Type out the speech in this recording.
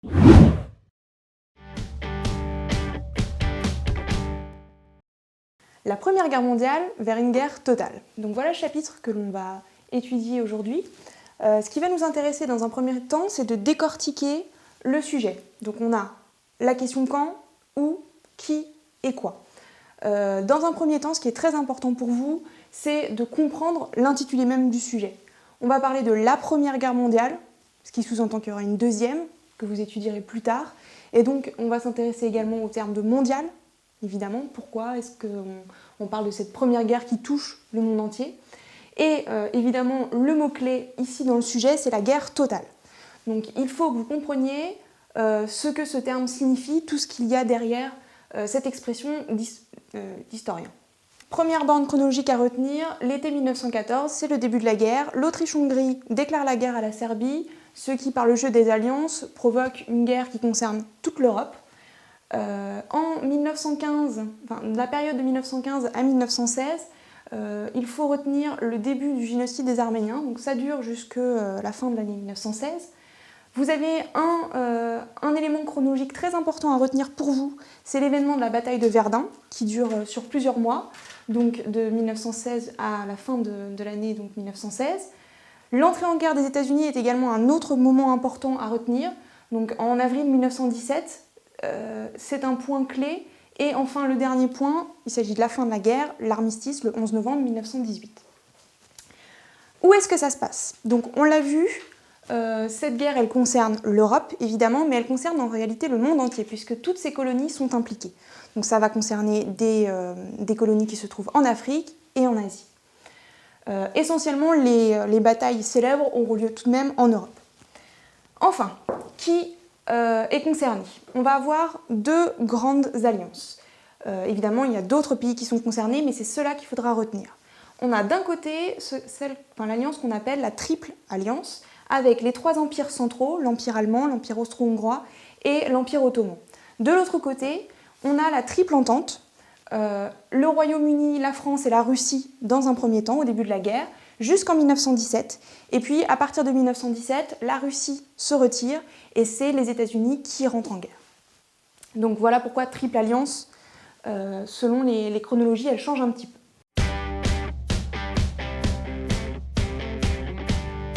La Première Guerre mondiale vers une guerre totale. Donc voilà le chapitre que l'on va étudier aujourd'hui. Ce qui va nous intéresser dans un premier temps, c'est de décortiquer le sujet. Donc on a la question quand, où, qui et quoi. Dans un premier temps, ce qui est très important pour vous, c'est de comprendre l'intitulé même du sujet. On va parler de la Première Guerre mondiale, ce qui sous-entend qu'il y aura une deuxième, que vous étudierez plus tard. Et donc on va s'intéresser également au terme de mondial, évidemment. Pourquoi est-ce qu'on parle de cette première guerre qui touche le monde entier? Et évidemment, le mot-clé ici dans le sujet, c'est la guerre totale. Donc il faut que vous compreniez ce que ce terme signifie, tout ce qu'il y a derrière cette expression d'historien. Première borne chronologique à retenir, l'été 1914, c'est le début de la guerre. L'Autriche-Hongrie déclare la guerre à la Serbie, ce qui, par le jeu des alliances, provoque une guerre qui concerne toute l'Europe. En 1915, la période de 1915 à 1916, il faut retenir le début du génocide des Arméniens, donc ça dure jusqu'à la fin de l'année 1916. Vous avez un élément chronologique très important à retenir pour vous, c'est l'événement de la bataille de Verdun, qui dure sur plusieurs mois, donc de 1916 à la fin de l'année 1916. L'entrée en guerre des États-Unis est également un autre moment important à retenir, donc en avril 1917, c'est un point clé. Et enfin, le dernier point, il s'agit de la fin de la guerre, l'armistice, le 11 novembre 1918. Où est-ce que ça se passe? Donc, on l'a vu, cette guerre, elle concerne l'Europe, évidemment, mais elle concerne en réalité le monde entier, puisque toutes ces colonies sont impliquées. Donc, ça va concerner des colonies qui se trouvent en Afrique et en Asie. Essentiellement, les batailles célèbres auront lieu tout de même en Europe. Enfin, qui est concerné? On va avoir deux grandes alliances. Évidemment, il y a d'autres pays qui sont concernés, mais c'est cela qu'il faudra retenir. On a d'un côté l'alliance qu'on appelle la Triple Alliance, avec les trois empires centraux, l'Empire allemand, l'Empire austro-hongrois et l'Empire ottoman. De l'autre côté, on a la Triple Entente, le Royaume-Uni, la France et la Russie dans un premier temps, au début de la guerre, jusqu'en 1917. Et puis, à partir de 1917, la Russie se retire et c'est les États-Unis qui rentrent en guerre. Donc voilà pourquoi Triple Alliance, selon les chronologies, elle change un petit peu.